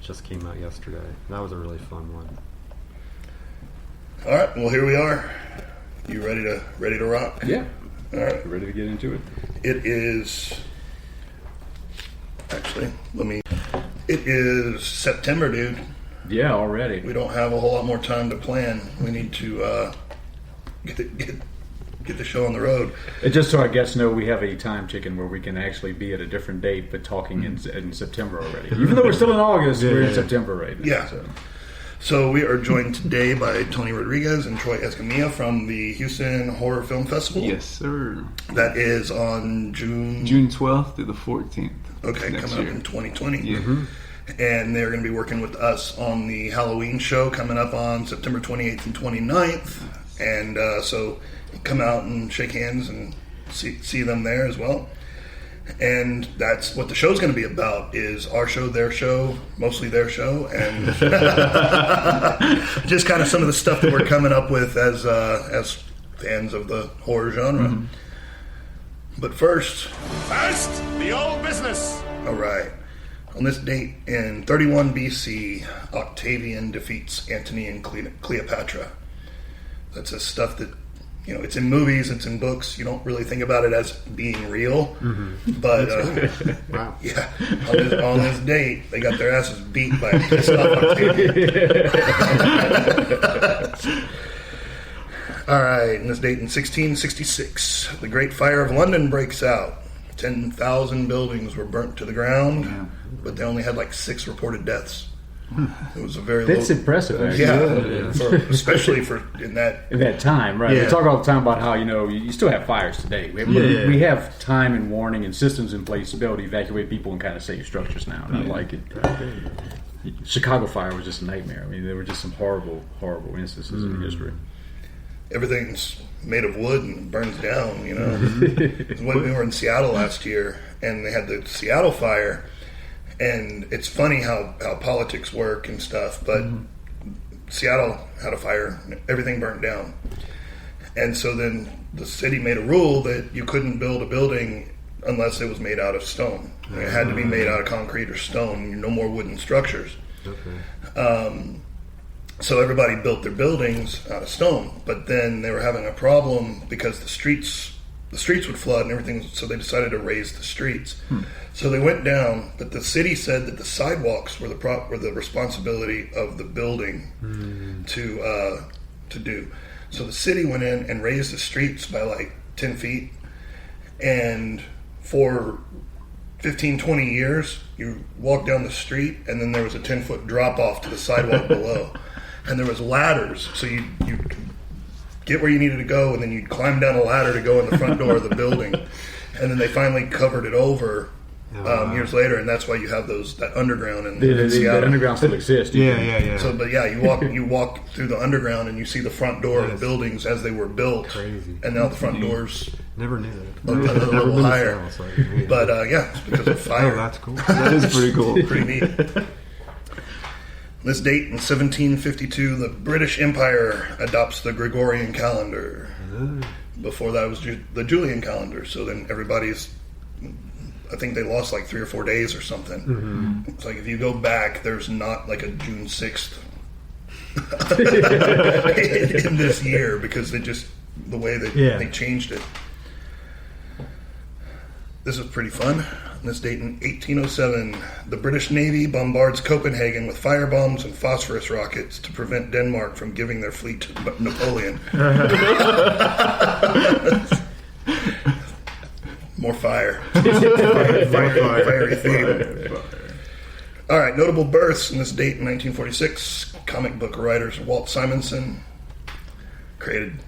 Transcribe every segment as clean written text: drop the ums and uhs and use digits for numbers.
Just came out yesterday. That was a really fun one. All right, well, here we are. You ready to rock? Yeah. All right. Ready to get into it? It is September, dude. Yeah, already. We don't have a whole lot more time to plan. We need to get the show on the road. Just so our guests know, we have a time chicken where we can actually be at a different date, but talking in September already. Even though we're still in August, we're in September right now. Yeah. So we are joined today by Tony Rodriguez and Troy Escamilla from the Houston Horror Film Festival. Yes, sir. That is on June 12th through the 14th. Okay, coming up in 2020. Yeah. Mm-hmm. And they're going to be working with us on the Halloween show coming up on September 28th and 29th. And so come out and shake hands and see them there as well. And that's what the show's going to be about, is our show, their show, mostly their show, and just kind of some of the stuff that we're coming up with as fans of the horror genre. Mm-hmm. But first, the old business. All right. On this date in 31 BC, Octavian defeats Antony and Cleopatra. That's the stuff that, it's in movies, it's in books. You don't really think about it as being real. Mm-hmm. But, wow. Yeah, on this date, they got their asses beat by a pissed off Octavian. All right, on this date in 1666, the Great Fire of London breaks out. 10,000 buildings were burnt to the ground, but they only had 6 reported deaths. It was a very That's impressive, actually. Yeah, especially in that time, right? Yeah. We talk all the time about how you still have fires today. We have time and warning and systems in place to be able to evacuate people and kind of save structures now. And I like it. Chicago fire was just a nightmare. I mean, there were just some horrible, horrible instances in history. Everything's made of wood and burns down. When we were in Seattle last year, and they had the Seattle fire. And it's funny how politics work and stuff, but Seattle had a fire, everything burnt down. And so then the city made a rule that you couldn't build a building unless it was made out of stone. It had to be made out of concrete or stone, no more wooden structures. Okay. So everybody built their buildings out of stone, but then they were having a problem because the streets would flood and everything, so they decided to raise the streets. So they went down, but the city said that the sidewalks were the responsibility of the building to do. So the city went in and raised the streets by 10 feet, and for 15, 20 years, you walk down the street, and then there was a 10-foot drop-off to the sidewalk below. And there was ladders, so you get where you needed to go, and then you'd climb down a ladder to go in the front door of the building. And then they finally covered it over years later, and that's why you have that underground in Seattle. The underground still exists. Yeah. So, but yeah, you walk through the underground and you see the front door of the buildings as they were built. Crazy. And now the front doors never knew that. a little higher. But it's because of fire. Oh, that's cool. That is pretty cool. Pretty neat. This date in 1752, the British Empire adopts the Gregorian calendar. Before that was the Julian calendar. So then I think they lost 3 or 4 days or something. Mm-hmm. It's if you go back, there's not a June 6th in this year, because the way that they changed it. This is pretty fun. On this date in 1807, the British Navy bombards Copenhagen with firebombs and phosphorus rockets to prevent Denmark from giving their fleet to Napoleon. More fire. Fiery theme. All right, notable births on this date in 1946. Comic book writer Walt Simonson created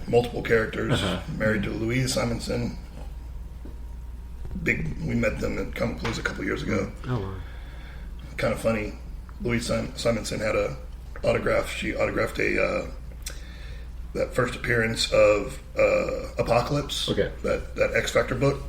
multiple characters, married to Louise Simonson. We met them at Comic Blues a couple years ago. Oh, wow. Kind of funny. Louise Simonson had a autograph. She autographed the that first appearance of Apocalypse, Okay. that X Factor book.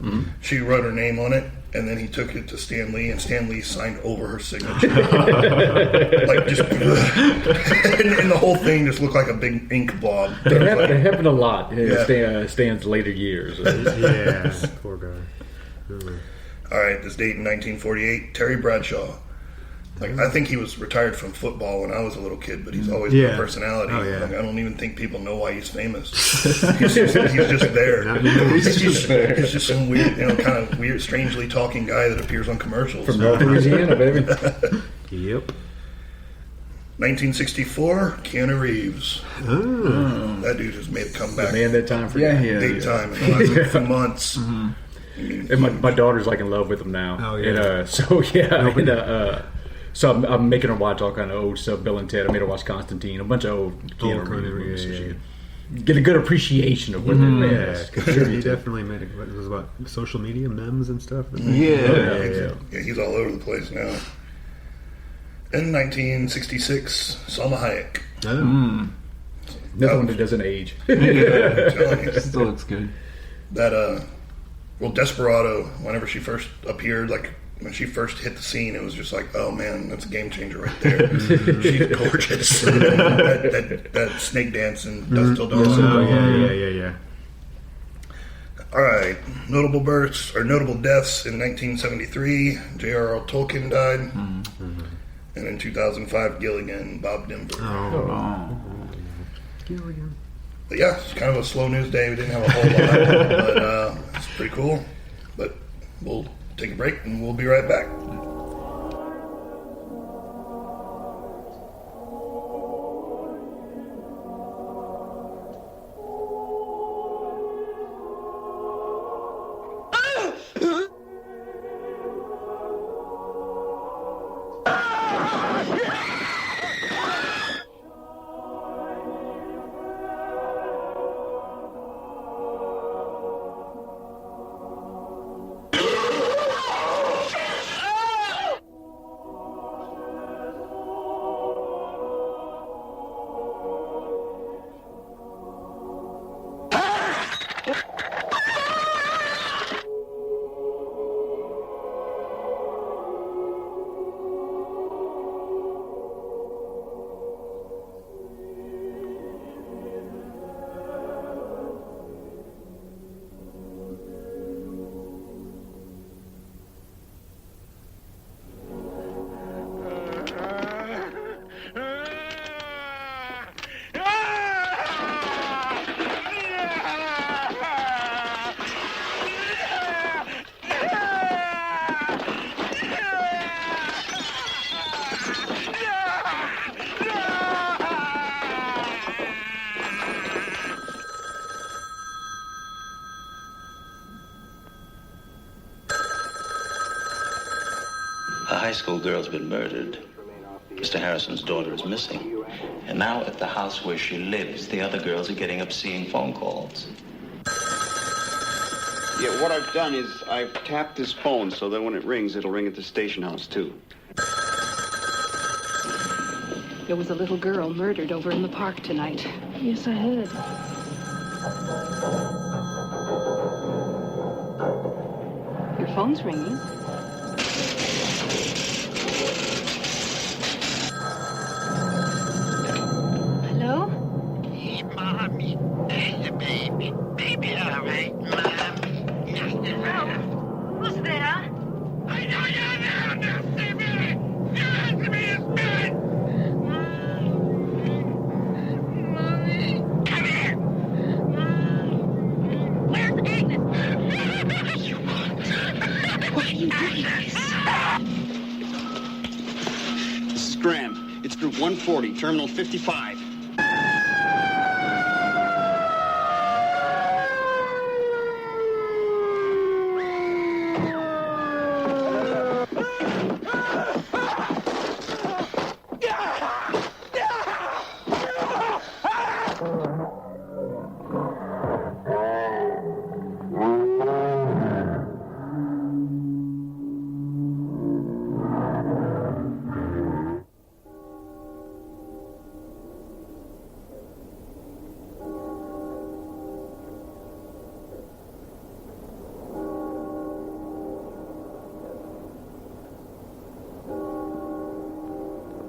She wrote her name on it, and then he took it to Stan Lee, and Stan Lee signed over her signature. Like just, and the whole thing just looked like a big ink blob. It happened a lot in Yeah. Stan's later years. Yeah, poor guy. All right, this date in 1948, Terry Bradshaw. Like, I think he was retired from football when I was a little kid, but he's always been a personality. Oh, yeah. Like, I don't even think people know why he's famous. he's just there. Not anymore. He's just there. He's just some weird, kind of weird, strangely talking guy that appears on commercials. From North Louisiana, baby. Yep. 1964, Keanu Reeves. Oh. That dude has made a comeback. Man, that time for Yeah, you. yeah. Big time in the last few months. And my daughter's like in love with him now. Oh, yeah. And, so I'm making her watch all kind of old stuff. Bill and Ted. I made her watch Constantine, a bunch of old Keanu Reeves movies. So she could get a good appreciation of what that Yeah, is. 'cause he definitely made it. What was about social media memes and stuff? Yeah. Yeah, he's all over the place now. In 1966, Salma Hayek. Oh. Another one that doesn't age. I'm telling you. Still looks good. That Desperado, whenever she first appeared, like when she first hit the scene, it was just like, oh man, that's a game changer right there. She's gorgeous. that snake dance in Dust Till Dawn. Oh, yeah. All right, notable births or notable deaths in 1973. J.R.R. Tolkien died, and in 2005, Gilligan, Bob Denver. Oh. But yeah, it's kind of a slow news day. We didn't have a whole lot, but it's pretty cool. But we'll take a break and we'll be right back. A high school girl's been murdered. Mr. Harrison's daughter is missing. And now at the house where she lives, the other girls are getting obscene phone calls. Yeah, what I've done is I've tapped this phone so that when it rings, it'll ring at the station house, too. There was a little girl murdered over in the park tonight. Yes, I heard. Your phone's ringing. Hello? Hey, Mommy. There's the baby. Baby, all right, Mom. Hello? Who's there? I know you're there. Now see me. You answer me in bed. Mommy. Come here. Where's Agnes? You won't. Why are you doing this? This is Graham. It's Group 140, Terminal 55.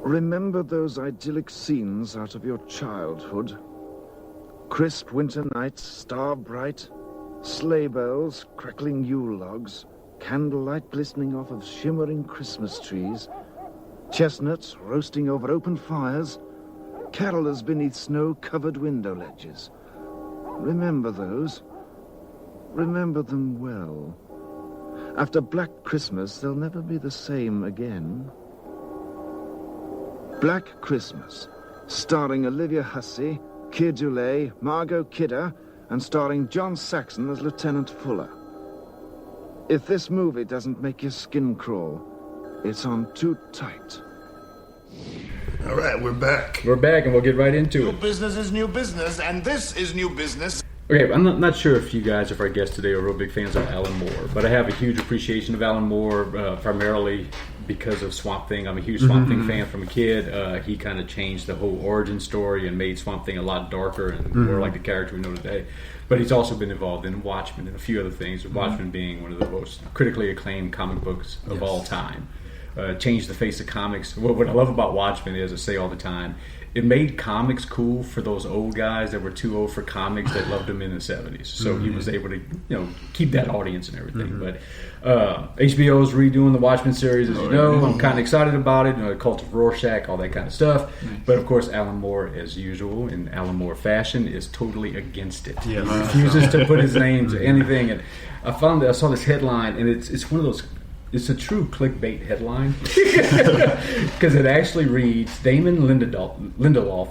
Remember those idyllic scenes out of your childhood? Crisp winter nights, star bright, sleigh bells, crackling Yule logs, candlelight glistening off of shimmering Christmas trees, chestnuts roasting over open fires, carolers beneath snow-covered window ledges. Remember those. Remember them well. After Black Christmas, they'll never be the same again. Black Christmas, starring Olivia Hussey, Keir Dullea, Margot Kidder, and starring John Saxon as Lieutenant Fuller. If this movie doesn't make your skin crawl, it's on too tight. All right, we're back. We're back, and we'll get right into it. New business is new business, and this is new business. Okay, I'm not sure if you guys, if our guests today are real big fans of Alan Moore, but I have a huge appreciation of Alan Moore, primarily because of Swamp Thing. I'm a huge Swamp Thing fan from a kid. He kind of changed the whole origin story and made Swamp Thing a lot darker and more like the character we know today. But he's also been involved in Watchmen and a few other things, Watchmen being one of the most critically acclaimed comic books of all time. Changed the face of comics. What I love about Watchmen is, I say all the time, it made comics cool for those old guys that were too old for comics that loved them in the 70s. So he was able to, keep that audience and everything. But HBO's redoing the Watchmen series, as you know. I'm kind of excited about it. Cult of Rorschach, all that kind of stuff. But of course, Alan Moore, as usual, in Alan Moore fashion, is totally against it. He refuses to put his name to anything. And I saw this headline, and it's one of those. It's a true clickbait headline because it actually reads, Damon Lindelof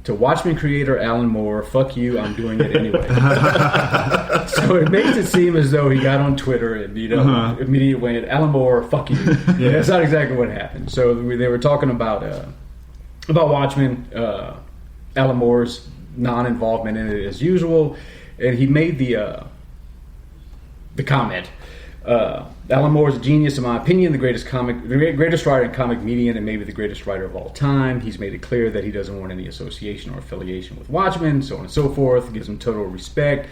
to Watchmen creator Alan Moore, fuck you, I'm doing it anyway. So it makes it seem as though he got on Twitter and immediately went, Alan Moore, fuck you. That's not exactly what happened. So they were talking about Watchmen, Alan Moore's non-involvement in it as usual, and he made the comment. Alan Moore is a genius, in my opinion, the greatest writer in comic media, and maybe the greatest writer of all time. He's made it clear that he doesn't want any association or affiliation with Watchmen, so on and so forth. Gives him total respect.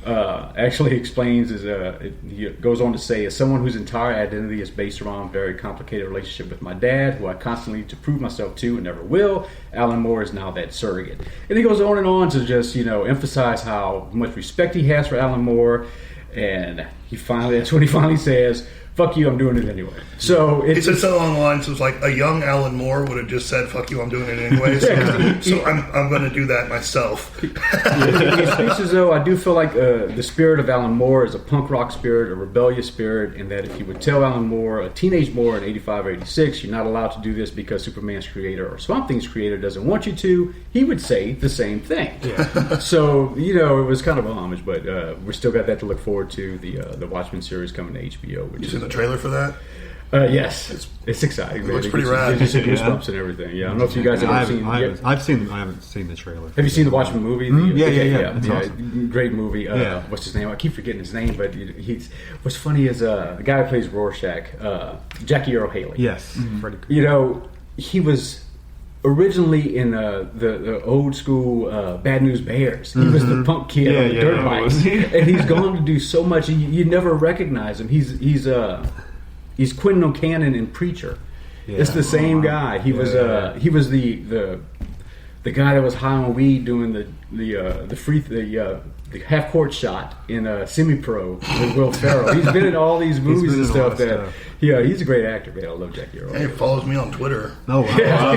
Actually explains, he goes on to say, as someone whose entire identity is based around a very complicated relationship with my dad, who I constantly need to prove myself to and never will, Alan Moore is now that surrogate. And he goes on to just, emphasize how much respect he has for Alan Moore. And that's when he finally says, fuck you, I'm doing it anyway. So he said something along the lines of like, a young Alan Moore would have just said, fuck you, I'm doing it anyway. So I'm going to do that myself. He speaks as though I do feel like the spirit of Alan Moore is a punk rock spirit, a rebellious spirit, and that if you would tell Alan Moore, a teenage Moore in 85 or 86, you're not allowed to do this because Superman's creator or Swamp Thing's creator doesn't want you to, he would say the same thing. Yeah. So, it was kind of a homage, but we still got that to look forward to, the Watchmen series coming to HBO. Which you seen the trailer for that? Yes, it's exciting. It looks pretty rad. It's goosebumps and everything. Yeah, I don't know if you guys have seen. I haven't seen the trailer. Have you seen the Watchmen movie? Yeah. That's awesome. Great movie. What's his name? I keep forgetting his name, but what's funny is the guy who plays Rorschach, Jackie Earle Haley. Yes, pretty cool. He was originally in the old school Bad News Bears. He was the punk kid on the dirt bike, and he's gone to do so much. You never recognize him. He's Quentin O'Cannon in Preacher. Yeah. It's the same guy. He was the guy that was high on weed doing the half court shot in Semi-Pro with Will Ferrell. He's been in all these movies and stuff. He's a great actor, man. I love Jackie Earle. He follows me on Twitter. Oh wow!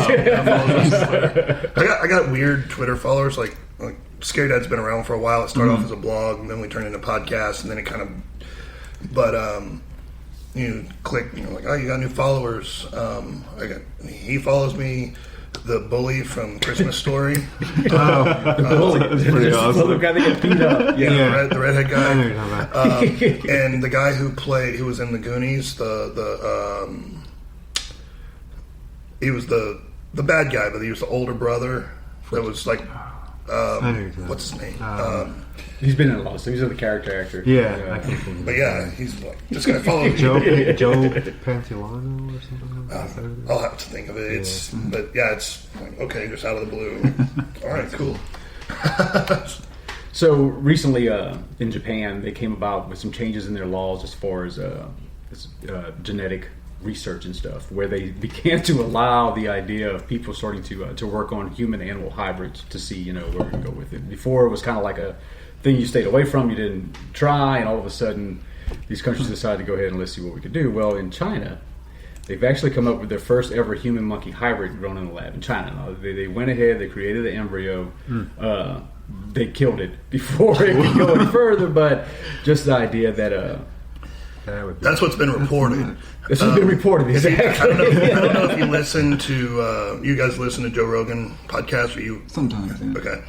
I got weird Twitter followers. Like Scary Dad's been around for a while. It started off as a blog, and then we turned into podcasts, and then it kind of. But you click, like, oh, you got new followers. He follows me. The bully from Christmas Story. The bully. That's pretty awesome. The guy that got beat up. The redhead guy. I know you're talking about. And the guy who was in the Goonies, he was the bad guy, but he was the older brother. That was like, what's his name? He's been in a lot of stuff. He's a character actor. I can't think. But yeah, he's like just gonna follow Joe Pantoliano or something like that. I'll have to think of it. It's like, okay, just out of the blue. All right, cool. So recently, in Japan, they came about with some changes in their laws as far as genetic research and stuff, where they began to allow the idea of people starting to work on human-animal hybrids to see, where we can go with it. Before, it was kind of like a thing you stayed away from, you didn't try, and all of a sudden, these countries decided to go ahead and let's see what we could do. Well, in China, they've actually come up with their first ever human-monkey hybrid grown in the lab in China. Now, they went ahead, they created the embryo. They killed it before it could go any further, but just the idea that... That's what's been reported. This has been reported, exactly. I don't know if you listen to... you guys listen to Joe Rogan podcast? Or you? Sometimes, yeah. Okay.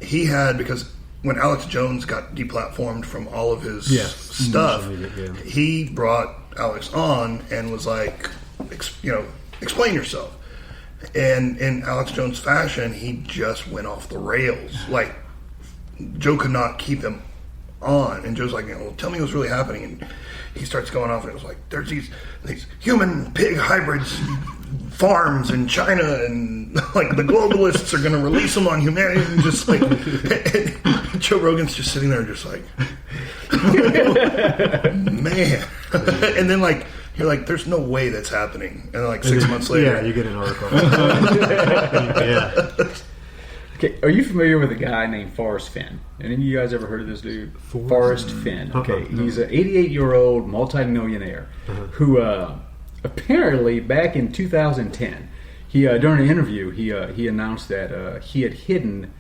He had... Because when Alex Jones got deplatformed from all of his stuff, he brought Alex on and was like, explain yourself. And in Alex Jones fashion, he just went off the rails. Like, Joe could not keep him on. And Joe's like, well, tell me what's really happening. And he starts going off, and it was like, there's these human pig hybrids farms in China, and like the globalists are going to release them on humanity. And just like, and Joe Rogan's just sitting there, just like, man. And then like, you're like, there's no way that's happening. And then like 6 months later, you get an article. Okay, are you familiar with a guy named Forrest Fenn? Any of you guys ever heard of this dude? Forrest Fenn. Okay, he's an 88-year-old multimillionaire who apparently back in 2010, he during an interview he announced that he had hidden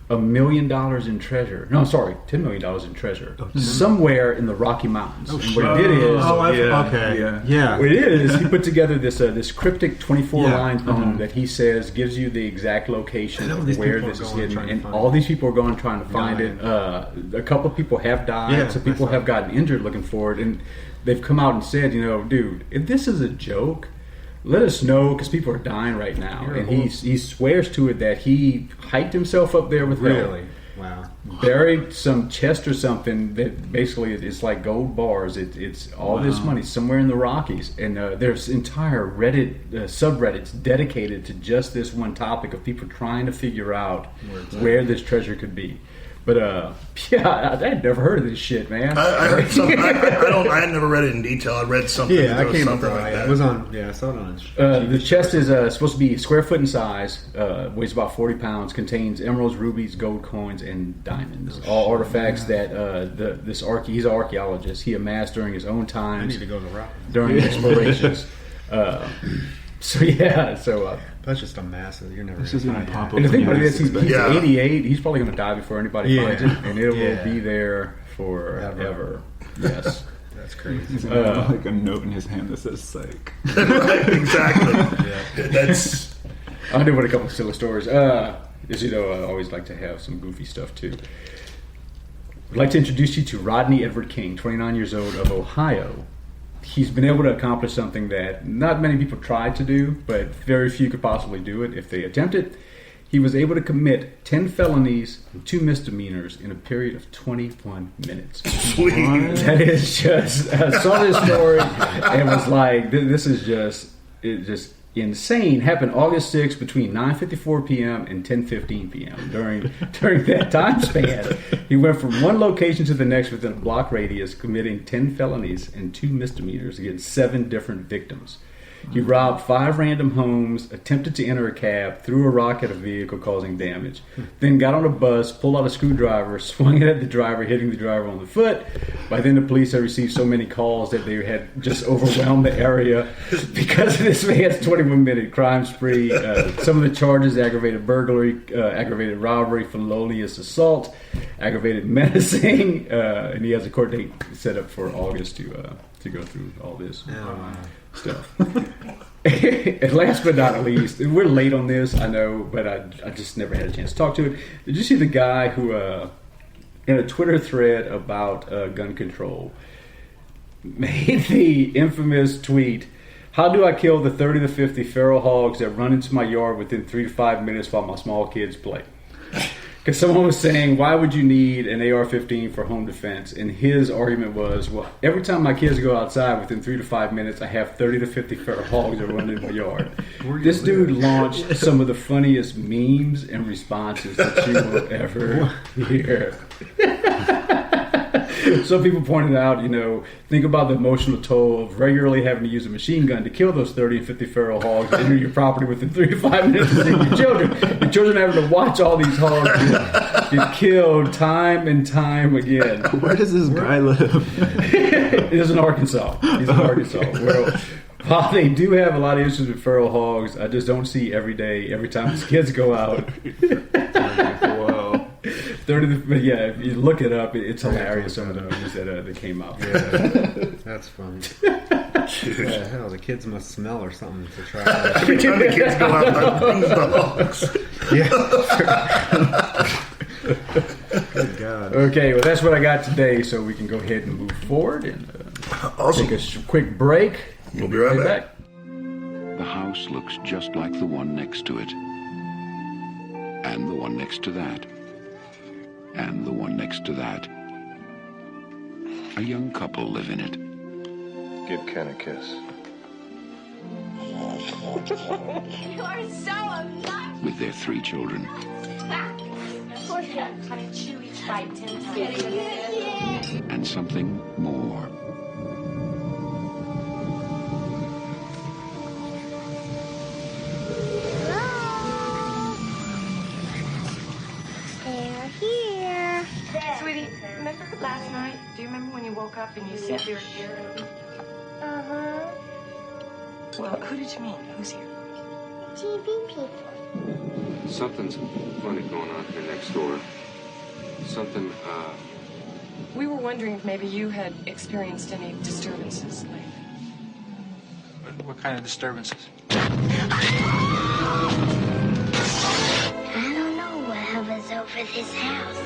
$1 million in treasure. No, sorry, $10 million in treasure somewhere in the Rocky Mountains. And what he did is, what he did is he put together this cryptic 24-line poem that he says gives you the exact location of where this is hidden, and all these people are going trying to find it. A couple of people have died, some people have gotten injured looking for it, and they've come out and said, dude, if this is a joke, let us know, because people are dying right now. And he swears to it that he hiked himself up there with help. Wow. Buried some chest or something that basically it's like gold bars. It's all this money somewhere in the Rockies. And there's entire Reddit subreddits dedicated to just this one topic of people trying to figure out where this treasure could be. But I had never heard of this shit, man. I heard something. I had never read it in detail. I read something. Yeah, I came something across like it. that. It was on. Yeah, I saw it on. The chest is supposed to be a square foot in size, weighs about 40 pounds, contains emeralds, rubies, gold coins, and diamonds. All artifacts that he's an archaeologist. He amassed during his own times. I need to go to Rock. During explorations. That's just a massive. You're never. This isn't a pop up. And the thing about it is, he's 88. He's probably going to die before anybody finds it, and it will be there forever. Yes. That's crazy. He's gonna have like a note in his hand that says "psych." Right, exactly. That's. I'll do with a couple of silly stories. As you know, I always like to have some goofy stuff too. I'd like to introduce you to Rodney Edward King, 29 years old, of Ohio. He's been able to accomplish something that not many people tried to do, but very few could possibly do it if they attempt it. He was able to commit 10 felonies and 2 misdemeanors in a period of 21 minutes. Sweet. That is just... I saw this story and was like, this is just insane. Happened August 6th between 9:54 p.m. and 10:15 p.m. During that time span, he went from one location to the next within a block radius, committing 10 felonies and 2 misdemeanors against 7 different victims. He robbed 5 random homes, attempted to enter a cab, threw a rock at a vehicle causing damage, then got on a bus, pulled out a screwdriver, swung it at the driver, hitting the driver on the foot. By then the police had received so many calls that they had just overwhelmed the area because of this man's 21-minute crime spree. Some of the charges: aggravated burglary, aggravated robbery, felonious assault, aggravated menacing, and he has a court date set up for August to go through all this stuff. And last but not least, we're late on this, I know, but I just never had a chance to talk to it. Did you see the guy who, in a Twitter thread about gun control, made the infamous tweet, "How do I kill the 30 to 50 feral hogs that run into my yard within 3 to 5 minutes while my small kids play?" Because someone was saying, why would you need an AR-15 for home defense? And his argument was, well, every time my kids go outside within 3 to 5 minutes, I have 30 to 50 feral hogs that run in my yard. This dude launched some of the funniest memes and responses that you will ever hear. Some people pointed out, think about the emotional toll of regularly having to use a machine gun to kill those 30 and 50 feral hogs that enter your property within 3 to 5 minutes of seeing your children. Your children having to watch all these hogs get killed time and time again. Where does this guy live? He's in Arkansas. Well, while they do have a lot of issues with feral hogs, I just don't see every time his kids go out. Whoa. 30, but yeah, if you look it up, it's hilarious. Some of the movies that came out. Yeah, that's funny. Yeah, hell, the kids must smell or something to try. Every time the kids go out, that brings the hogs. Good God. Okay, well, that's what I got today, so we can go ahead and move forward and Awesome. take a quick break. We'll be right back. The house looks just like the one next to it. And the one next to that. And the one next to that. A young couple live in it. Give Ken a kiss. You are so obnoxious. With their 3 children. Of course, you have kind of chew each bite 10 times. And something more. They're here. Sweetie, remember last night? Do you remember when you woke up and you said you were here? Uh-huh. Well, who did you mean? Who's here? TV people. Something's funny going on here next door. Something, We were wondering if maybe you had experienced any disturbances lately. what kind of disturbances? I don't know what hovers over this house.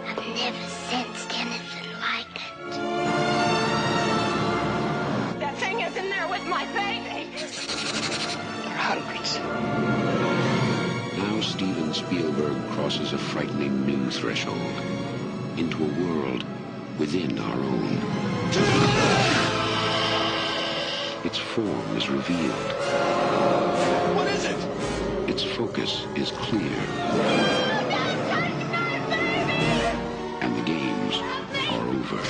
I've never sensed anything like it. That thing is in there with my baby! They're hundreds. Now Steven Spielberg crosses a frightening new threshold into a world within our own. Its form is revealed. What is it? Its focus is clear. And the games are over.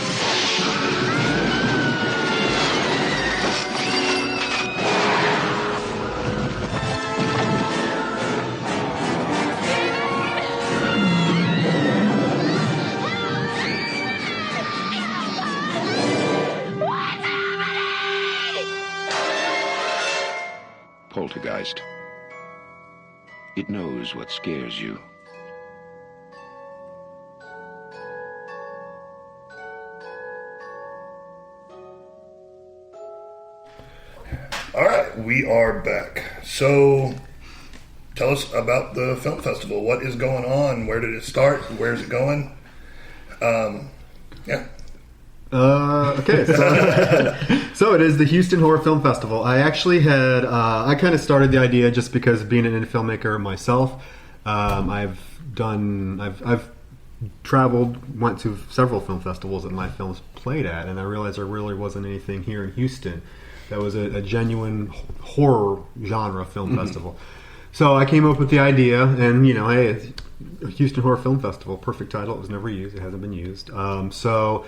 Poltergeist. It knows what scares you. All right, we are back. So, tell us about the film festival. What is going on? Where did it start? Where's it going? Yeah. Okay, so it is the Houston Horror Film Festival. I actually had, I kind of started the idea just because being an indie filmmaker myself, I've traveled, went to several film festivals that my films played at, and I realized there really wasn't anything here in Houston that was a genuine horror genre film festival. So I came up with the idea, and hey, Houston Horror Film Festival, perfect title. It was never used. It hasn't been used. So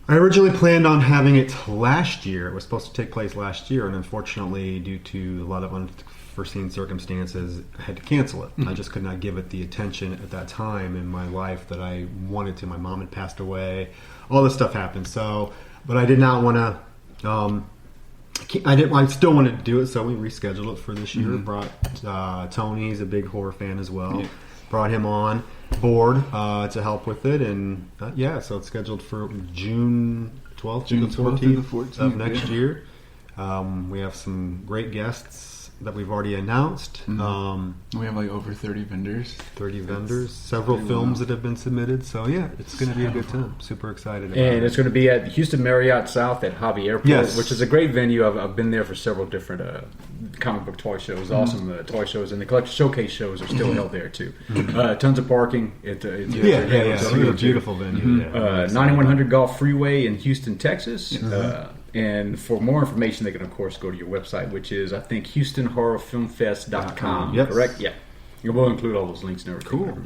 I originally planned on having it last year. It was supposed to take place last year, and unfortunately, due to a lot of unforeseen circumstances, I had to cancel it. I just could not give it the attention at that time in my life that I wanted to. My mom had passed away. All this stuff happened. So, but I did not want to. I still wanted to do it, so we rescheduled it for this year. Brought Tony, he's a big horror fan as well. Yeah. Brought him on board to help with it, and so it's scheduled for June 12th to the 14th of next year. We have some great guests that we've already announced. We have like over 30 vendors. Several films that have been submitted. So yeah, it's going to be a good time. Super excited about it. And it's going to be at Houston Marriott South at Hobby Airport, which is a great venue. I've been there for several different comic book toy shows. Awesome toy shows, and the collector showcase shows are still held there too. Tons of parking. It's a beautiful venue. 9100 Gulf Freeway in Houston, Texas. And for more information, they can, of course, go to your website, which is, I think, HoustonHorrorFilmFest.com. Yes. Correct? Yeah. We'll include all those links and everything. Cool.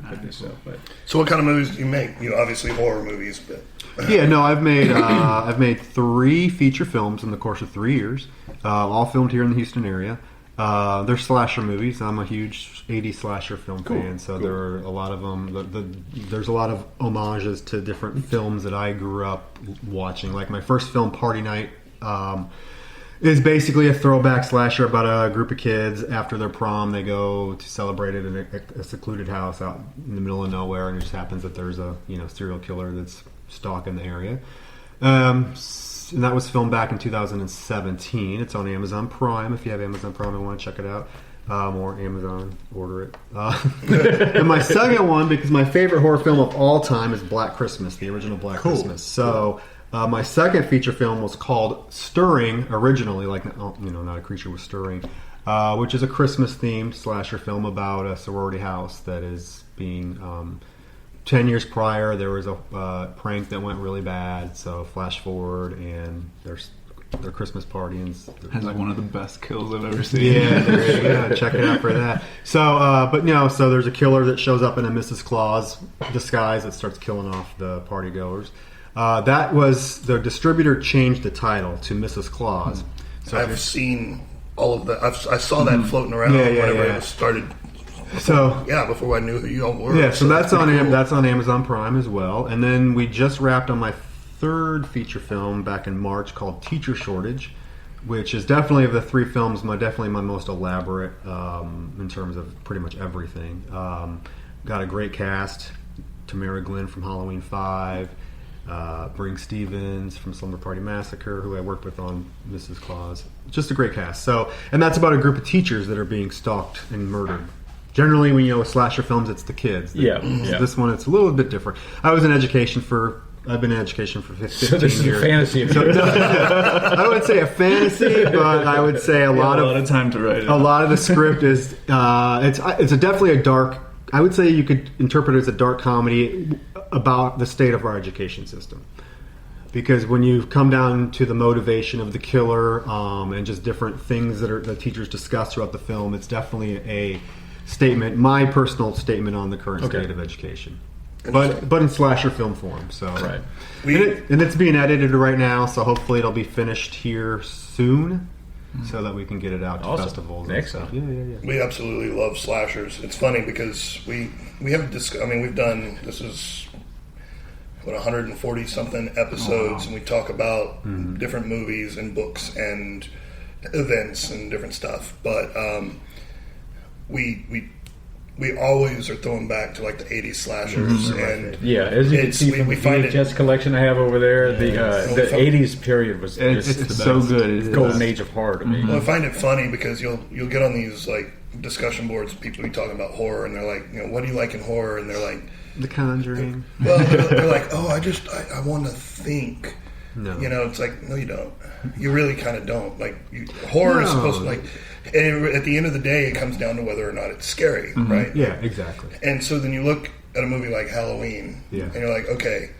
But So what kind of movies do you make? You know, obviously horror movies, but Yeah, no, I've made 3 feature films in the course of 3 years, all filmed here in the Houston area. They're slasher movies. I'm a huge 80s slasher film fan, so there are a lot of them. There's a lot of homages to different films that I grew up watching. Like my first film, Party Night, is basically a throwback slasher about a group of kids. After their prom, they go to celebrate it in a secluded house out in the middle of nowhere, and it just happens that there's a serial killer that's stalking the area. And that was filmed back in 2017. It's on Amazon Prime. If you have Amazon Prime and want to check it out, or Amazon, order it. And my second one, because my favorite horror film of all time is Black Christmas, the original Black Christmas. So my second feature film was called Stirring, originally, not a creature was stirring, which is a Christmas-themed slasher film about a sorority house that is being... 10 years prior, there was a prank that went really bad. So flash forward, and there's their Christmas party, and has like one of the best kills I've ever seen. Yeah, there you go. Check it out for that. So, so there's a killer that shows up in a Mrs. Claus disguise that starts killing off the party goers. That was the distributor changed the title to Mrs. Claus. So I've seen all of that. I saw that floating around whenever it started. So before I knew who you all were. Yeah, so that's on Amazon Prime as well. And then we just wrapped on my third feature film back in March called Teacher Shortage, which is definitely of the three films my most elaborate in terms of pretty much everything. Got a great cast: Tamara Glenn from Halloween 5, Bring Stevens from Slumber Party Massacre, who I worked with on Mrs. Claus. Just a great cast. So, and that's about a group of teachers that are being stalked and murdered. Generally, when with slasher films, it's the kids. This one, it's a little bit different. I've been in education for 15 years. So this is a fantasy. I wouldn't say a fantasy, but I would say a lot of time to write it. A lot of the script is it's definitely a dark. I would say you could interpret it as a dark comedy about the state of our education system. Because when you come down to the motivation of the killer and just different things that the teachers discuss throughout the film, it's definitely a statement, my personal statement on the current state of education, but in slasher film form. So, right, and it's being edited right now, so hopefully it'll be finished here soon, so that we can get it out to festivals and stuff. Yeah. We absolutely love slashers. It's funny because we have we've done this is 140 something episodes, and we talk about different movies and books and events and different stuff, but. We always are throwing back to like the 80s slashers, and as you can see from the VHS collection I have over there, the 80s period was it's so good. It's golden age of horror to me. Well, I find it funny because you'll get on these like discussion boards, people be talking about horror, and they're like, what do you like in horror? And they're like, The Conjuring. Well, they're like, I want to think. No. It's like, no, you don't. You really kind of don't. Like, horror is supposed to, like, and at the end of the day, it comes down to whether or not it's scary, right? Yeah, exactly. And so then you look at a movie like Halloween, and you're like, okay,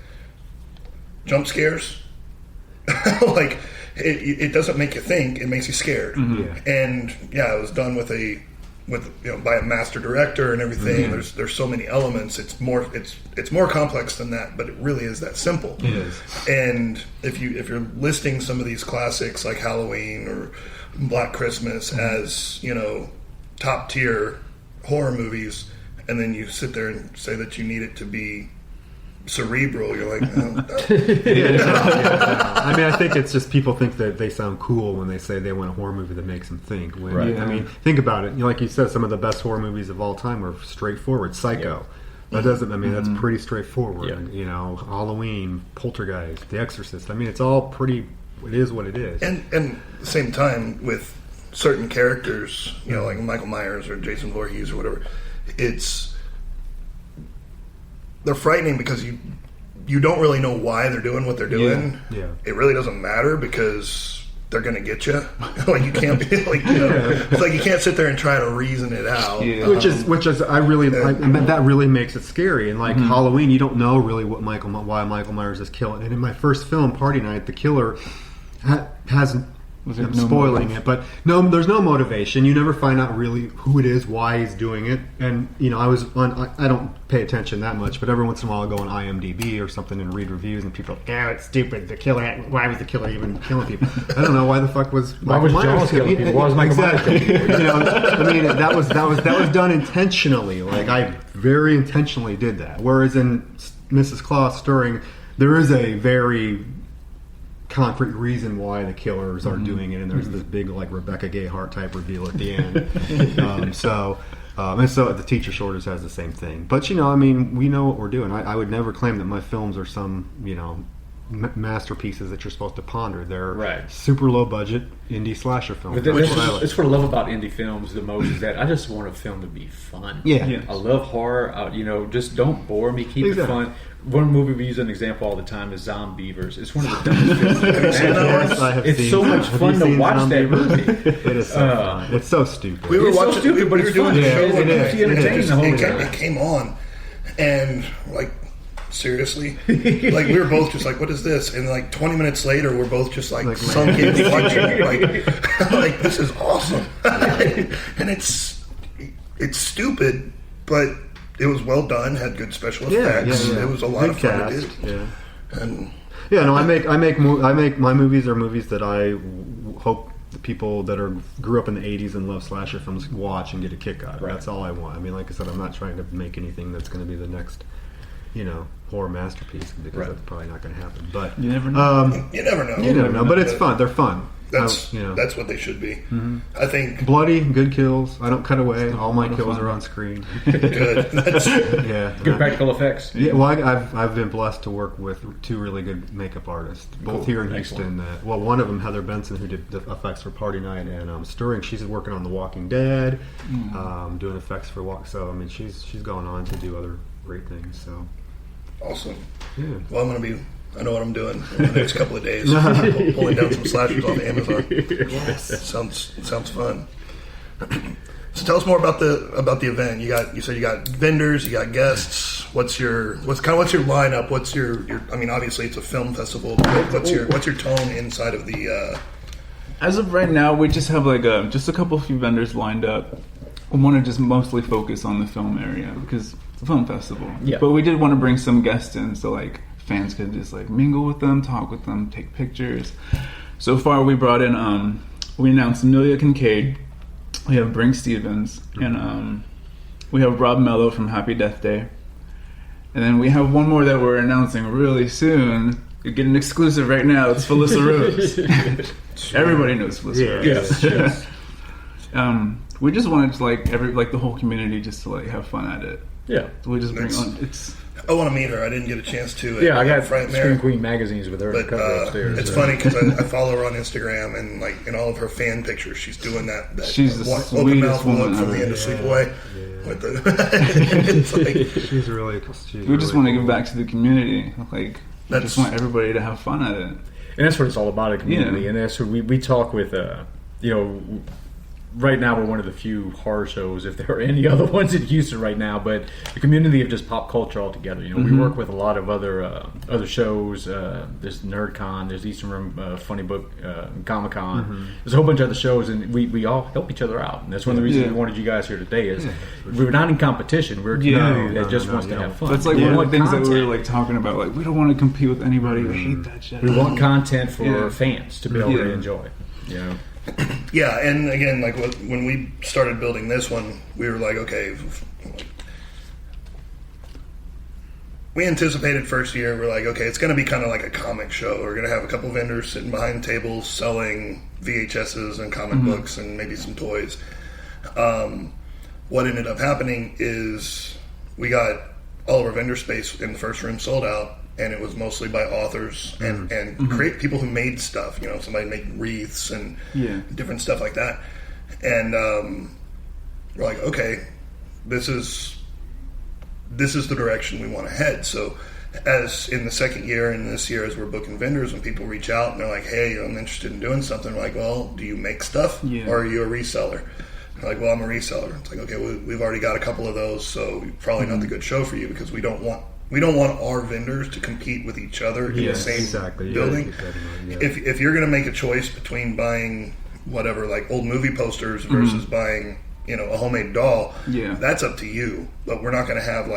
jump scares? Like, it doesn't make you think, it makes you scared. And, it was done by a master director and everything. There's so many elements. It's more complex than that, but it really is that simple. It is. And if you're listing some of these classics like Halloween or Black Christmas as top tier horror movies, and then you sit there and say that you need it to be cerebral, you're like, no. I mean, I think it's just people think that they sound cool when they say they want a horror movie that makes them think. I mean, think about it. Like you said, some of the best horror movies of all time are straightforward. Psycho. That doesn't. I mean, that's pretty straightforward. Halloween, Poltergeist, The Exorcist. I mean, it's all pretty. It is what it is. And at the same time, with certain characters, like Michael Myers or Jason Voorhees or whatever, they're frightening because you don't really know why they're doing what they're doing. Yeah. It really doesn't matter because they're going to get you. Like, you can't be like, it's like you can't sit there and try to reason it out. Yeah. Which is that really makes it scary. And like Halloween, you don't know really why Michael Myers is killing. And in my first film, Party Night, the killer has I'm spoiling it, but no, there's no motivation. You never find out really who it is, why he's doing it. And I don't pay attention that much, but every once in a while I go on IMDb or something and read reviews, and people are like, "Yeah, it's stupid. The killer. Why was the killer even killing people?" I don't know why the fuck was Michael Myers killing people. Why was Michael Myers killing people? I mean, that was done intentionally. Like I very intentionally did that. Whereas in Mrs. Claus Stirring, there is a very concrete reason why the killers are doing it, and there's this big like Rebecca Gayheart type reveal at the end. And so the Teacher Shorters has the same thing. But we know what we're doing. I would never claim that my films are some masterpieces that you're supposed to ponder. They're super low budget indie slasher films. But it's what I love about indie films the most is that I just want a film to be fun. Yeah. I love horror. Just don't bore me. Keep it fun. One movie we use as an example all the time is Zombievers. It's one of the dumbest films. It's so much fun to watch that movie. It is so fun. It's so stupid. We were watching, stupid, but it's fun. It came on, and like seriously, like we were both just like, "What is this?" And like 20 minutes later, we're both just like sunk in watching it. Like this is awesome, and it's stupid, but it was well done. Had good special effects. It was a lot of fun to do. Yeah. And I make my movies are movies that I hope the people that grew up in the 80s and love slasher films watch and get a kick out of. That's all I want. I mean, like I said, I'm not trying to make anything that's going to be the next horror masterpiece, because that's probably not going to happen. But you never know. You never know. You never know. But it's fun. They're fun. That's what they should be. Mm-hmm. I think bloody, good kills. I don't cut away. All my kills are on screen. Good. Good practical effects. Yeah. Well, I've been blessed to work with two really good makeup artists, both here in Houston. One of them, Heather Benson, who did the effects for Party Night, and Stirring. She's working on The Walking Dead, doing effects for Walk. So I mean, she's going on to do other great things. So awesome. Yeah. Well, I know what I'm doing in the next couple of days. Pulling down some slashers off Amazon. Yes, sounds fun. So tell us more about the event. You said you got vendors, you got guests. What's your lineup? What's your I mean, obviously it's a film festival. But what's your tone inside of the? As of right now, we just have just a few vendors lined up. We want to just mostly focus on the film area because it's a film festival. Yeah. But we did want to bring some guests in, so fans could just mingle with them, talk with them, take pictures. So far, we brought in we announced Amelia Kincaid. We have Brink Stevens, and we have Rob Mello from Happy Death Day. And then we have one more that we're announcing really soon. You get an exclusive right now. It's Felissa Rose. Everybody knows Felissa Rose. Yes. We just wanted to the whole community just to have fun at it. Yeah. So we just bring I want to meet her. I didn't get a chance to. I got Screen Queen magazines with her. But it's funny because I follow her on Instagram, and in all of her fan pictures, she's doing that she's the open mouth look from the end of Sleepaway. She's really. We just want to give back to the community. We just want everybody to have fun at it, and that's what it's all about, a community. And that's what we talk with. Right now, we're one of the few horror shows, if there are any other ones in Houston right now, but the community of just pop culture altogether. We work with a lot of other shows. There's NerdCon, there's Eastern Room Funny Book, Comic-Con. There's a whole bunch of other shows, and we all help each other out. And that's one of the reasons we wanted you guys here today is we're not in competition. We're a community that just wants to have fun. That's one of the things that we were talking about. We don't want to compete with anybody. We hate that shit. We want content for fans to be able to enjoy. Yeah, and again, when we started building this one, we were like, okay, we anticipated first year, we're like, okay, it's going to be kind of like a comic show. We're going to have a couple vendors sitting behind tables selling VHSs and comic books and maybe some toys. What ended up happening is we got all of our vendor space in the first room sold out, and it was mostly by authors and create people who made stuff. Somebody made wreaths and different stuff like that. And we're like, okay, this is the direction we want to head. So as in the second year and this year, as we're booking vendors, when people reach out and they're like, hey, I'm interested in doing something, we're like, well, do you make stuff or are you a reseller? They're like, well, I'm a reseller. It's like, okay, we've already got a couple of those, so probably not the good show for you because we don't want we don't want our vendors to compete with each other in the same building. If you're going to make a choice between buying whatever, like old movie posters versus buying, a homemade doll, that's up to you. But we're not going to have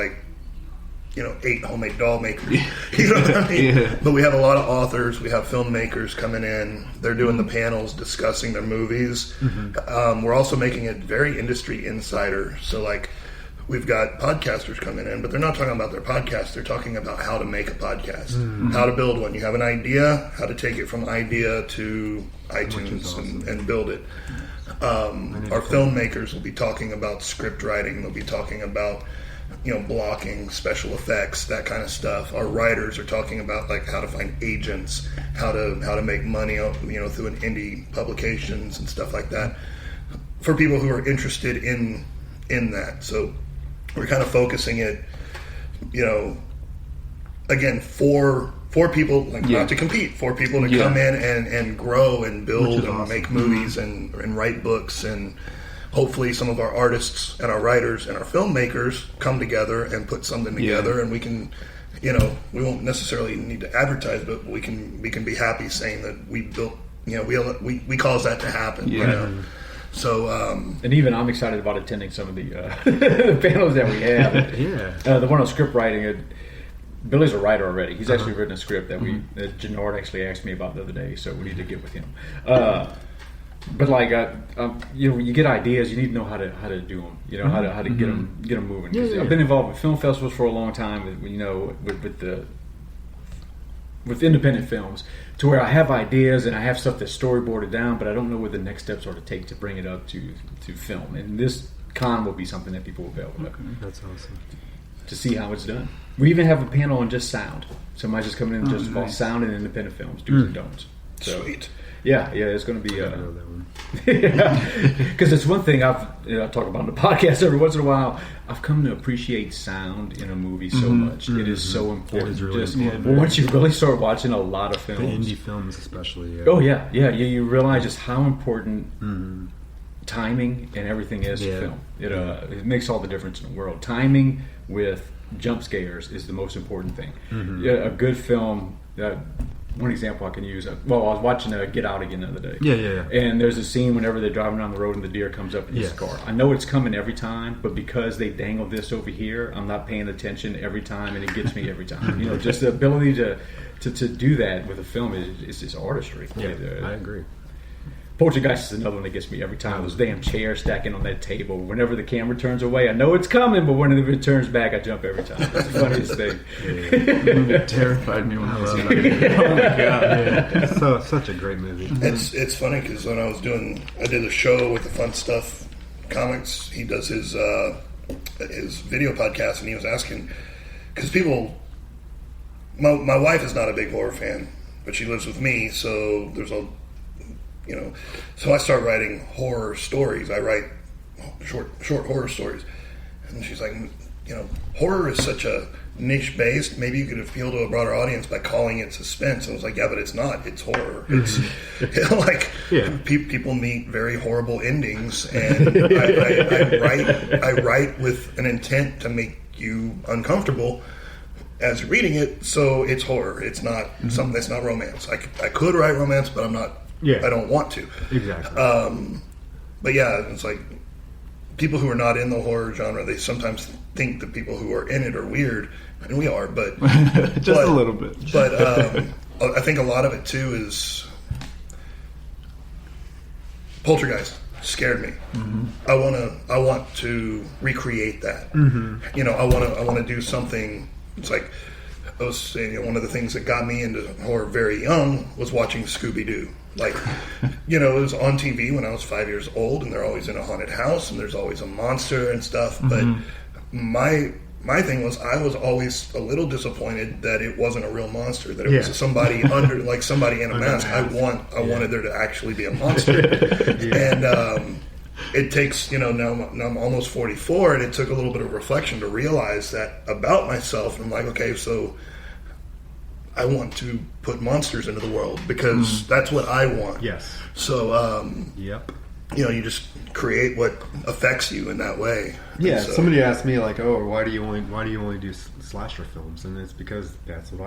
8 homemade doll makers. You know what I mean? But we have a lot of authors. We have filmmakers coming in. They're doing the panels, discussing their movies. We're also making it very industry insider. So we've got podcasters coming in, but they're not talking about their podcast. They're talking about how to make a podcast, how to build one. You have an idea, how to take it from idea to iTunes and build it. Our filmmakers will be talking about script writing. They'll be talking about blocking, special effects, that kind of stuff. Our writers are talking about how to find agents, how to make money, through an indie publications and stuff like that, for people who are interested in that. So we're kind of focusing it, again, for people, not to compete, for people to come in and grow and build and make movies and write books, and hopefully some of our artists and our writers and our filmmakers come together and put something together, and we can, we won't necessarily need to advertise, but we can be happy saying that we built, we caused that to happen. So, and even I'm excited about attending some of the panels that we have. The one on script writing. Billy's a writer already. He's actually written a script that that Janord actually asked me about the other day. So we need to get with him. But you get ideas. You need to know how to do them. How to get them moving. I've been involved with film festivals for a long time. With independent films, to where I have ideas and I have stuff that's storyboarded down, but I don't know what the next steps are to take to bring it up to film. And this con will be something that people will be able to. That's awesome. To see how it's done. We even have a panel on just sound. Somebody's just coming in and just about sound and independent films, do's and don'ts. So, sweet. Yeah, it's going to be. Because it's one thing I talk about on the podcast every once in a while. I've come to appreciate sound in a movie so much. It is so important. It is really important. But once you really start watching a lot of films, the indie films especially. Oh yeah. You realize just how important timing and everything is to film. It makes all the difference in the world. Timing with jump scares is the most important thing. A good film. One example I can use. I was watching Get Out Again the other day. Yeah. And there's a scene whenever they're driving down the road and the deer comes up and hits the car. I know it's coming every time, but because they dangle this over here, I'm not paying attention every time, and it gets me every time. Just the ability to do that with a film is just artistry. Yeah, I agree. Poltergeist is another one that gets me every time. Those damn chairs stacking on that table. Whenever the camera turns away, I know it's coming, but whenever it turns back, I jump every time. It's the funniest thing. It terrified me when I was younger. Oh my god! Such a great movie. It's funny because when I did a show with the Fun Stuff Comics. He does his video podcast, and he was asking because people. My wife is not a big horror fan, but she lives with me, so there's a. So I start writing horror stories. I write short horror stories. And she's like, horror is such a niche based. Maybe you could appeal to a broader audience by calling it suspense. And I was like, yeah, but it's not. It's horror. It's people meet very horrible endings, and I write with an intent to make you uncomfortable as you're reading it. So it's horror. It's not something that's not romance. I could write romance, but I'm not. Yeah. I don't want to. Exactly. But yeah, it's like people who are not in the horror genre, they sometimes think that people who are in it are weird, and we are, but a little bit. But I think a lot of it too is Poltergeist scared me. I want to recreate that. I want to do something. It's like I was saying, one of the things that got me into horror very young was watching Scooby-Doo. Like, it was on TV when I was 5 years old, and they're always in a haunted house, and there's always a monster and stuff. But my thing was, I was always a little disappointed that it wasn't a real monster, that it was somebody somebody in a mask. I wanted there to actually be a monster. And it takes, now I'm almost 44, and it took a little bit of reflection to realize that about myself. And I'm like, okay, so I want to put monsters into the world because that's what I want. Yes. So, yep. you just create what affects you in that way. Yeah, so, somebody asked me like, "Oh, why do you only do slasher films?" And it's because that's what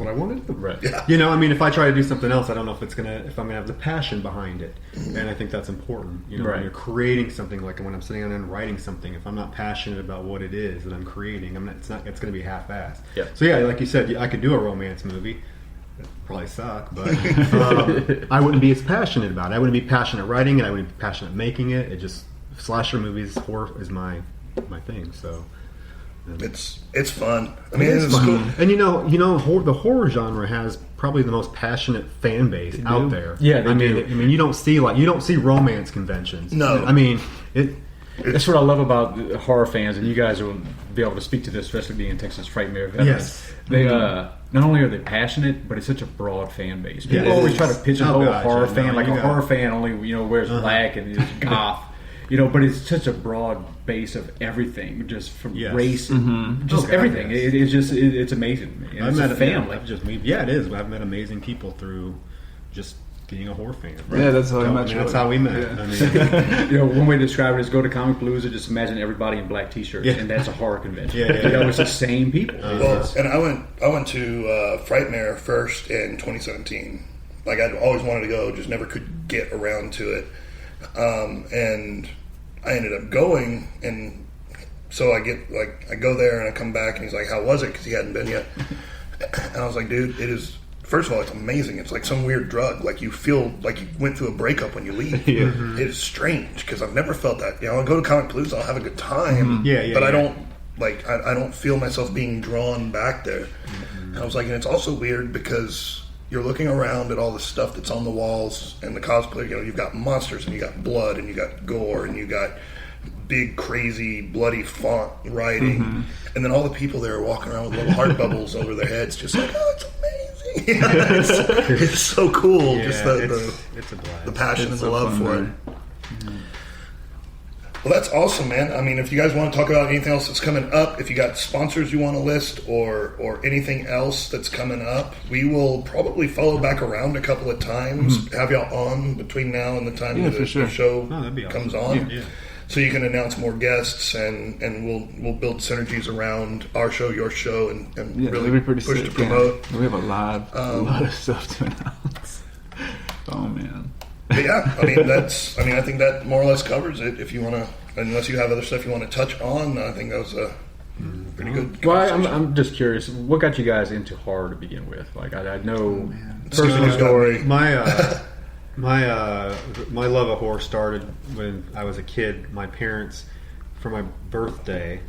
I wanted to do. Right. Yeah. If I try to do something else, I don't know if I'm gonna have the passion behind it, and I think that's important. When you're creating something, like when I'm sitting down and writing something, if I'm not passionate about what it is that I'm creating, it's going to be half-assed. Yeah. So yeah, like you said, I could do a romance movie. It'd probably suck, but I wouldn't be as passionate about it. I wouldn't be passionate writing it. I wouldn't be passionate making it. It just slasher movies, horror is my thing. So it's fun. I mean, it's fun. cool. And the horror genre has probably the most passionate fan base out there. Yeah, they do. I mean, you don't see romance conventions. No. I mean, that's what I love about horror fans, and you guys will be able to speak to this, especially being Texas Frightmare veterans. Yes. They not only are they passionate, but it's such a broad fan base. People Yeah, always try to pigeonhole a horror fan, like a got horror fan only wears black and is goth. But it's such a broad base of everything, just from race, just everything. Yes. It's amazing. It's a family. It is. I've met amazing people through just being a horror fan. Right? Yeah, that's how I met you. That's how we met. Yeah. I mean, one way to describe it is go to Comic Palooza, just imagine everybody in black t-shirts, and that's a horror convention. It's the same people. And I went to Frightmare first in 2017. Like I'd always wanted to go, just never could get around to it. And I ended up going, and so I go there and I come back, and he's like, "How was it?" Because he hadn't been yet. And I was like, "Dude, it is." First of all, it's amazing. It's like some weird drug. Like you feel like you went through a breakup when you leave. Yeah. It is strange because I've never felt that. I'll go to Comic Palooza, I'll have a good time. But I don't I don't feel myself being drawn back there. And I was like, and it's also weird because you're looking around at all the stuff that's on the walls and the cosplay. You've got monsters and you got blood and you got gore and you got big, crazy, bloody font writing, and then all the people there are walking around with little heart bubbles over their heads, just like, oh, it's amazing. It's so cool. Just it's a blast. The passion and the love for it. Mm-hmm. Well, that's awesome, man. I mean, if you guys want to talk about anything else that's coming up, if you got sponsors you want to list or anything else that's coming up, we will probably follow back around a couple of times, have y'all on between now and the time the show comes on. Yeah. So you can announce more guests, and we'll build synergies around our show, your show, and really push to promote. We have a lot of stuff to announce. Oh man. But yeah, I think that more or less covers it. If you want to, unless you have other stuff you want to touch on, I think that was a pretty good. Well, I'm just curious, what got you guys into horror to begin with? Like I know personal story. My love of horror started when I was a kid. My parents, for my birthday,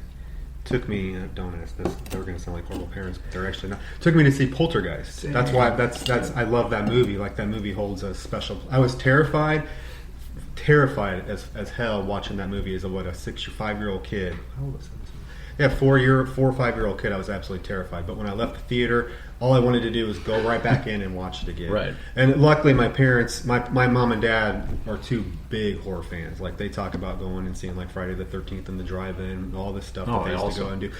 took me. Don't ask this; they're going to sound like horrible parents, but they're actually not. Took me to see Poltergeist. Damn. That's why. That's. I love that movie. Like that movie holds a special. I was terrified as hell watching that movie as a 5-year-old kid. How old was I? Yeah, 4 or 5-year-old kid. I was absolutely terrified. But when I left the theater, all I wanted to do was go right back in and watch it again. Right. And luckily, my parents, my mom and dad are two big horror fans. Like they talk about going and seeing like Friday the 13th in the drive-in, and all this stuff that they used to go and do.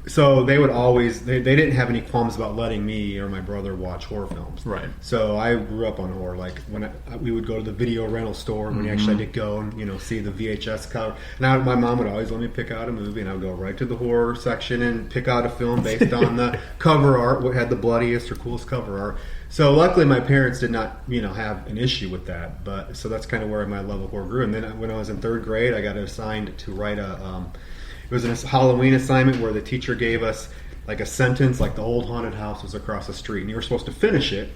So they would always they didn't have any qualms about letting me or my brother watch horror films. Right. So I grew up on horror. Like when we would go to the video rental store when you actually had to go and see the VHS cover. Now my mom would always let me pick out a movie, and I would go right to the horror section and pick out a film based on the cover art, what had the bloodiest or coolest cover art. So luckily my parents did not have an issue with that. But so that's kind of where my love of horror grew. And then when I was in 3rd grade, I got assigned to write it was a Halloween assignment where the teacher gave us like a sentence, like the old haunted house was across the street, and you were supposed to finish it.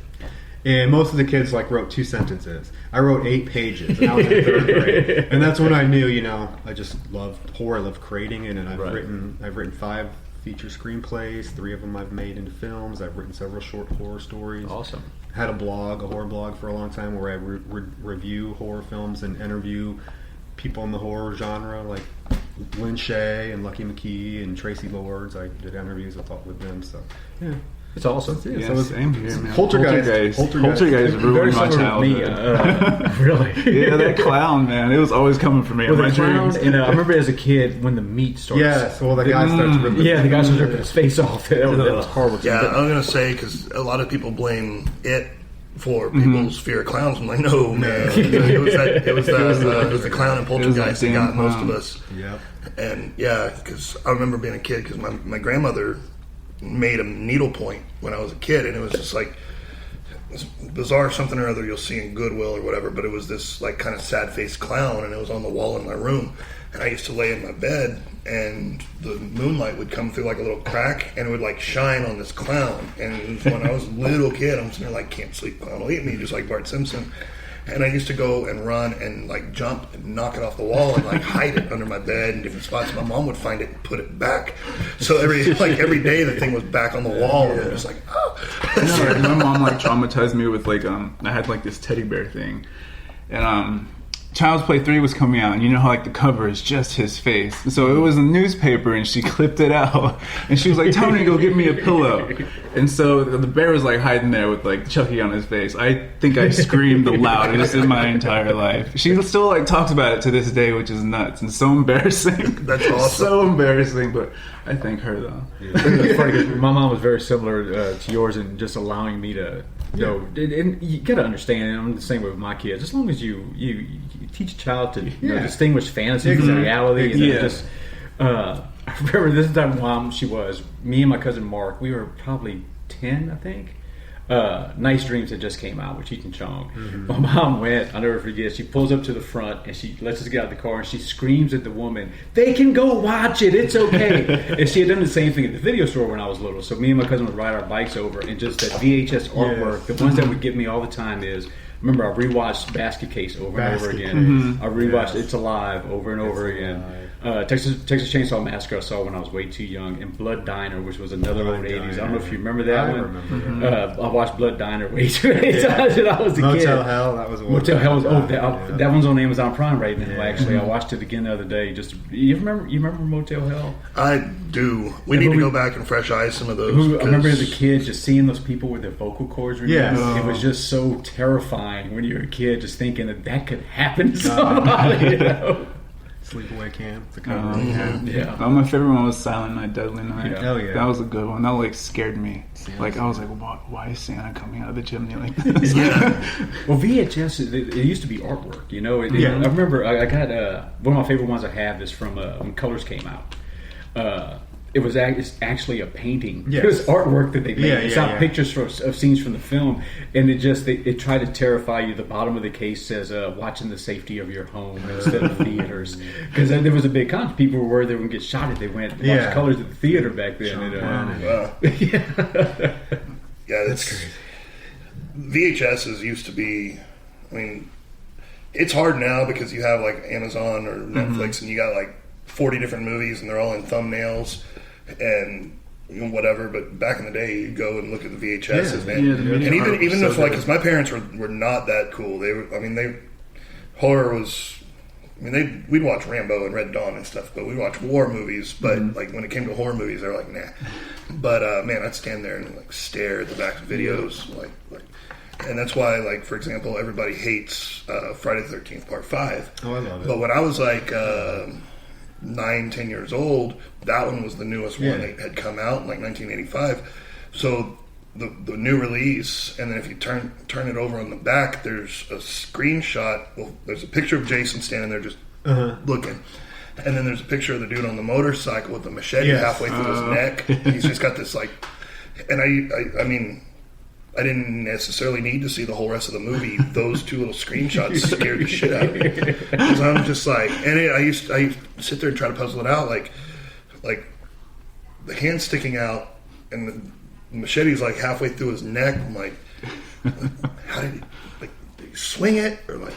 And most of the kids wrote 2 sentences. I wrote 8 pages, and I was in 3rd grade. And that's when I knew, I just love horror. I love creating it, and I've written 5 feature screenplays. 3 of them I've made into films. I've written several short horror stories. Awesome. Had a horror blog for a long time where I review horror films and interview people in the horror genre, like Lynn Shay and Lucky McKee and Tracy Lords. I did interviews with them. So yeah. It's awesome. Yeah, so same here, man. Poltergeist ruined my childhood. Really? Yeah, that clown, man. It was always coming for me in my dreams. And I remember as a kid when the meat starts. Yeah, so the guy starts ripping. Yeah, the guy starts ripping his face off. That was horrible. Yeah, I'm gonna say because a lot of people blame it for people's fear of clowns. I'm like, no, man. It was the clown and poltergeist that got most of us. Yep. And because I remember being a kid, because my grandmother made a needlepoint when I was a kid, and it was just like this bizarre something or other you'll see in Goodwill or whatever, but it was this like kind of sad-faced clown, and it was on the wall in my room. And I used to lay in my bed, and the moonlight would come through like a little crack, and it would like shine on this clown. And it was when I was a little kid, I'm sitting there like, can't sleep, clown will eat me, just like Bart Simpson. And I used to go and run and like jump and knock it off the wall and like hide it under my bed in different spots. My mom would find it and put it back. So every day the thing was back on the wall, and I was like, oh. My mom like traumatized me with like I had like this teddy bear thing, and Child's Play 3 was coming out, and you know how like the cover is just his face. So it was a newspaper, and she clipped it out, and she was like, "Tony, go get me a pillow." And so the bear was like hiding there with like Chucky on his face. I think I screamed the loudest in my entire life. She still like talks about it to this day, which is nuts and so embarrassing. That's awesome. So embarrassing, but I thank her though. It's funny 'cause my mom was very similar to yours in just allowing me to. And you got to understand, and I'm the same way with my kids. As long as you teach a child to distinguish fantasy from reality, and just I remember this time Mom, me and my cousin Mark. We were probably 10, I think. Nice Dreams had just came out with Cheech and Chong. My mom went, I'll never forget, she pulls up to the front and she lets us get out of the car and she screams at the woman, "They can go watch it, it's okay." And she had done the same thing at the video store when I was little. So me and my cousin would ride our bikes over, and just that VHS artwork, the ones that would get me all the time is, remember, I rewatched Basket Case over and over again. I rewatched It's Alive over and over again. Texas Chainsaw Massacre I saw when I was way too young, and Blood Diner, which was another old 80s. I don't know if you remember that one. I remember. I watched Blood Diner way too many times when I was a kid. Motel Hell, that was one. Motel Hell was that one's on Amazon Prime right now. Actually, I watched it again the other day. Just you remember Motel Hell? I do. We need to go back and fresh eyes some of those. I remember as a kid just seeing those people with their vocal cords removed. It was just so terrifying when you were a kid, just thinking that could happen to somebody. You know? Sleepaway Camp. My favorite one was Silent Night, Deadly Night. That was a good one. That like scared me. Like I was like, why is Santa coming out of the chimney like this? Well, VHS, it used to be artwork. You know, I remember I got one of my favorite ones I have is from when Colors came out. It's actually a painting. It was artwork that they made. It's not pictures of scenes from the film, and it tried to terrify you. The bottom of the case says, "Watching the safety of your home instead of theaters," because there was a big con. People were worried they would get shot if they went to watch Colors at the theater back then. That's crazy. VHSs used to be. I mean, it's hard now because you have like Amazon or Netflix, and you got like 40 different movies, and they're all in thumbnails and whatever. But back in the day, you go and look at the VHSs, man. And even if because my parents were not that cool. Horror was. We'd watch Rambo and Red Dawn and stuff, but we'd watch war movies. But like when it came to horror movies, they're like, nah. But man, I'd stand there and like stare at the back of videos, like. And that's why, like, for example, everybody hates Friday the 13th Part 5. Oh, I love it. But when I was like 9-10 years old, that one was the newest one that had come out in like 1985. So the new release, and then if you turn it over on the back, there's a screenshot. Well, there's a picture of Jason standing there just looking. And then there's a picture of the dude on the motorcycle with the machete halfway through his neck. He's just got this like, and I mean, I didn't necessarily need to see the whole rest of the movie. Those two little screenshots scared the shit out of me. Because I'm just like, and I used to sit there and try to puzzle it out, like the hand sticking out and the machete's like halfway through his neck. I'm like, how did he swing it, or like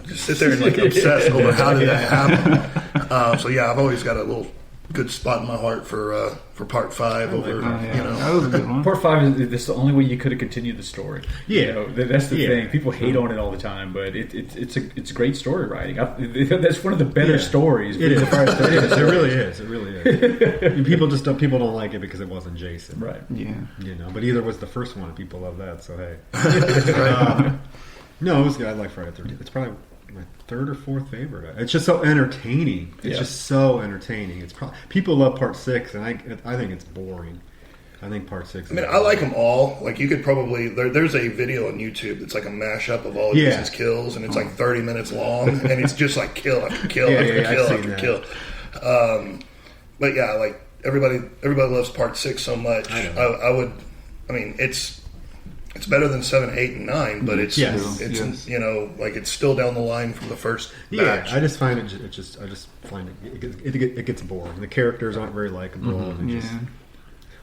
just sit there and like obsess over how did that happen? So yeah, I've always got a little good spot in my heart for Part 5 over, That was a good one. Part 5 is the only way you could have continued the story. That's the thing. People hate on it all the time, but it's great story writing. That's one of the better stories. It is. It really is. It really is. People don't like it because it wasn't Jason, right? Yeah, but either was the first one, and people love that. So hey, no, it was good. I like Friday the 13th. It's probably my third or fourth favorite. It's just so entertaining. It's just so entertaining. It's probably people love Part 6, and I think it's boring. I think part 6. I mean, I like them all. Like, you could probably there's a video on YouTube that's like a mashup of all of these kills, and it's like 30 minutes long, and it's just like kill after kill after kill after kill. But yeah, like everybody loves part 6 so much. I mean, it's better than 7, 8, and 9, but it's you know, like it's still down the line from the first batch. I just find it gets boring. The characters aren't very likable.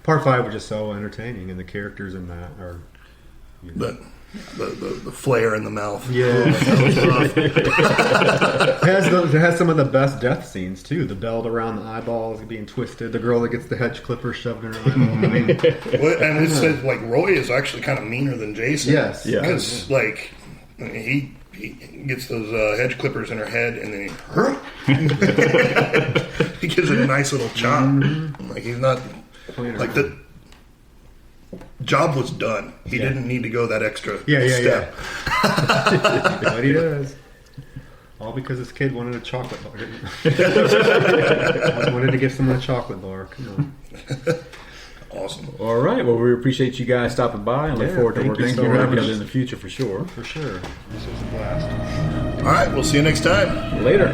Part 5 was just so entertaining, and the characters in that are the flare in the mouth. Yeah, it has some of the best death scenes too. The belt around the eyeballs being twisted. The girl that gets the hedge clipper shoved in her eyeball. I mean, and it said like Roy is actually kind of meaner than Jason. Yes, because like he gets those hedge clippers in her head, and then he gives it a nice little chop. Like he's not like the job was done. He didn't need to go that extra step. But he does. All because this kid wanted a chocolate bar. Wanted to give someone a chocolate bar. Come on. Awesome. All right. Well, we appreciate you guys stopping by and look forward to working together in the future for sure. For sure. This was a blast. All right. We'll see you next time. Later.